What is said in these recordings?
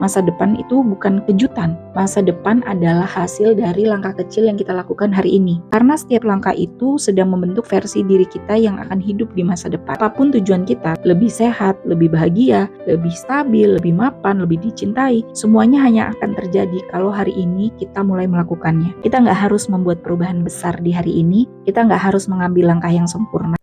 Masa depan itu bukan kejutan. Masa depan adalah hasil dari langkah kecil yang kita lakukan hari ini. Karena setiap langkah itu sedang membentuk versi diri kita yang akan hidup di masa depan. Apapun tujuan kita, lebih sehat, lebih bahagia, lebih stabil, lebih mapan, lebih dicintai, semuanya hanya akan terjadi kalau hari ini kita mulai melakukannya. Kita nggak harus membuat perubahan besar di hari ini, kita nggak harus mengambil langkah yang sempurna.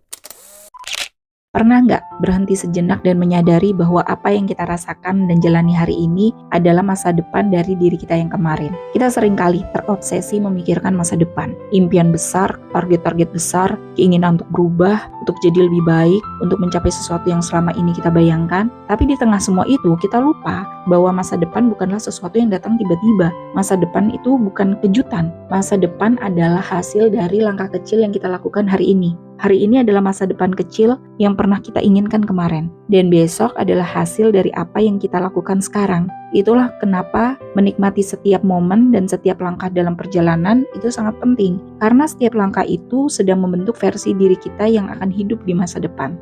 Pernah nggak berhenti sejenak dan menyadari bahwa apa yang kita rasakan dan jalani hari ini adalah masa depan dari diri kita yang kemarin? Kita seringkali terobsesi memikirkan masa depan, impian besar, target-target besar, keinginan untuk berubah, untuk jadi lebih baik, untuk mencapai sesuatu yang selama ini kita bayangkan. Tapi di tengah semua itu kita lupa bahwa masa depan bukanlah sesuatu yang datang tiba-tiba. Masa depan itu bukan kejutan. Masa depan adalah hasil dari langkah kecil yang kita lakukan hari ini. Hari ini adalah masa depan kecil yang pernah kita inginkan kemarin. Dan besok adalah hasil dari apa yang kita lakukan sekarang. Itulah kenapa menikmati setiap momen dan setiap langkah dalam perjalanan itu sangat penting. Karena setiap langkah itu sedang membentuk versi diri kita yang akan hidup di masa depan.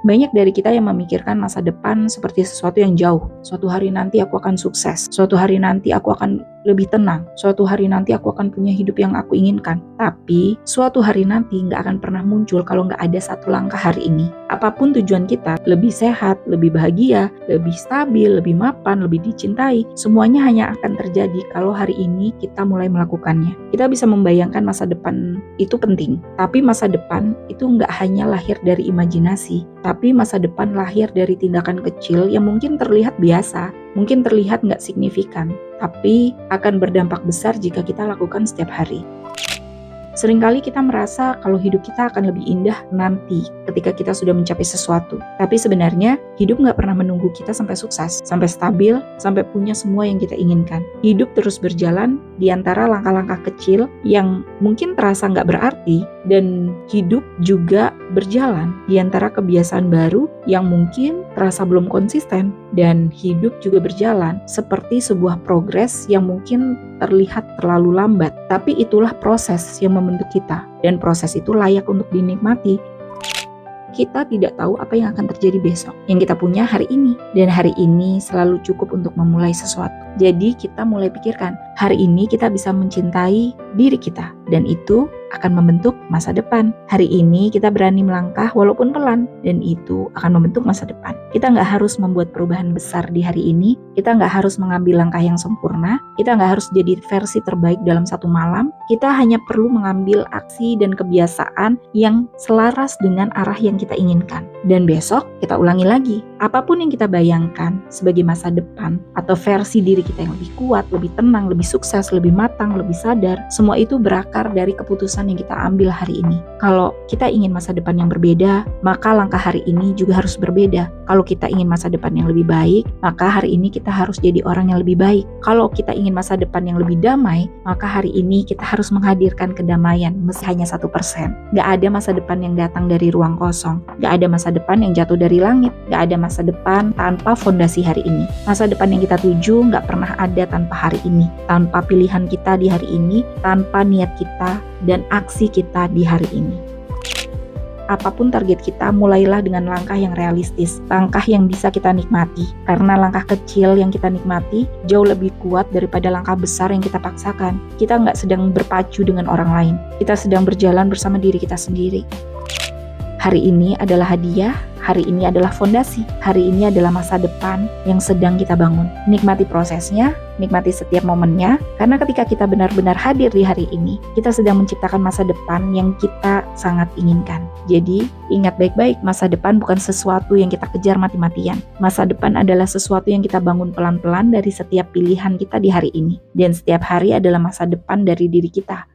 Banyak dari kita yang memikirkan masa depan seperti sesuatu yang jauh. Suatu hari nanti aku akan sukses. Suatu hari nanti aku akan lebih tenang. Suatu hari nanti aku akan punya hidup yang aku inginkan. Tapi, suatu hari nanti nggak akan pernah muncul kalau nggak ada satu langkah hari ini. Apapun tujuan kita, lebih sehat, lebih bahagia, lebih stabil, lebih mapan, lebih dicintai, semuanya hanya akan terjadi kalau hari ini kita mulai melakukannya. Kita bisa membayangkan masa depan itu penting. Tapi masa depan itu nggak hanya lahir dari imajinasi, tapi masa depan lahir dari tindakan kecil yang mungkin terlihat biasa, mungkin terlihat nggak signifikan, tapi akan berdampak besar jika kita lakukan setiap hari. Seringkali kita merasa kalau hidup kita akan lebih indah nanti ketika kita sudah mencapai sesuatu. Tapi sebenarnya hidup nggak pernah menunggu kita sampai sukses, sampai stabil, sampai punya semua yang kita inginkan. Hidup terus berjalan di antara langkah-langkah kecil yang mungkin terasa nggak berarti, dan hidup juga berjalan di antara kebiasaan baru yang mungkin terasa belum konsisten. Dan hidup juga berjalan seperti sebuah progres yang mungkin terlihat terlalu lambat. Tapi itulah proses yang membentuk kita, dan proses itu layak untuk dinikmati. Kita tidak tahu apa yang akan terjadi besok. Yang kita punya hari ini, dan hari ini selalu cukup untuk memulai sesuatu. Jadi kita mulai pikirkan, hari ini kita bisa mencintai diri kita, dan itu akan membentuk masa depan. Hari ini kita berani melangkah walaupun pelan, dan itu akan membentuk masa depan. Kita nggak harus membuat perubahan besar di hari ini, kita nggak harus mengambil langkah yang sempurna, kita nggak harus jadi versi terbaik dalam satu malam, kita hanya perlu mengambil aksi dan kebiasaan yang selaras dengan arah yang kita inginkan. Dan besok kita ulangi lagi. Apapun yang kita bayangkan sebagai masa depan atau versi diri kita yang lebih kuat, lebih tenang, lebih sukses, lebih matang, lebih sadar, semua itu berakar dari keputusan yang kita ambil hari ini. Kalau kita ingin masa depan yang berbeda, maka langkah hari ini juga harus berbeda. Kalau kita ingin masa depan yang lebih baik, maka hari ini kita harus jadi orang yang lebih baik. Kalau kita ingin masa depan yang lebih damai, maka hari ini kita harus menghadirkan kedamaian, meski hanya 1%. Gak ada masa depan yang datang dari ruang kosong. Gak ada masa depan yang jatuh dari langit. Gak ada masa depan tanpa fondasi hari ini. Masa depan yang kita tuju gak pernah ada tanpa hari ini, tanpa pilihan kita di hari ini, tanpa niat kita dan aksi kita di hari ini. Apapun target kita, mulailah dengan langkah yang realistis, langkah yang bisa kita nikmati. Karena langkah kecil yang kita nikmati jauh lebih kuat daripada langkah besar yang kita paksakan. Kita nggak sedang berpacu dengan orang lain, kita sedang berjalan bersama diri kita sendiri. Hari ini adalah hadiah, hari ini adalah fondasi, hari ini adalah masa depan yang sedang kita bangun. Nikmati prosesnya, nikmati setiap momennya, karena ketika kita benar-benar hadir di hari ini, kita sedang menciptakan masa depan yang kita sangat inginkan. Jadi, ingat baik-baik, masa depan bukan sesuatu yang kita kejar mati-matian. Masa depan adalah sesuatu yang kita bangun pelan-pelan dari setiap pilihan kita di hari ini. Dan setiap hari adalah masa depan dari diri kita.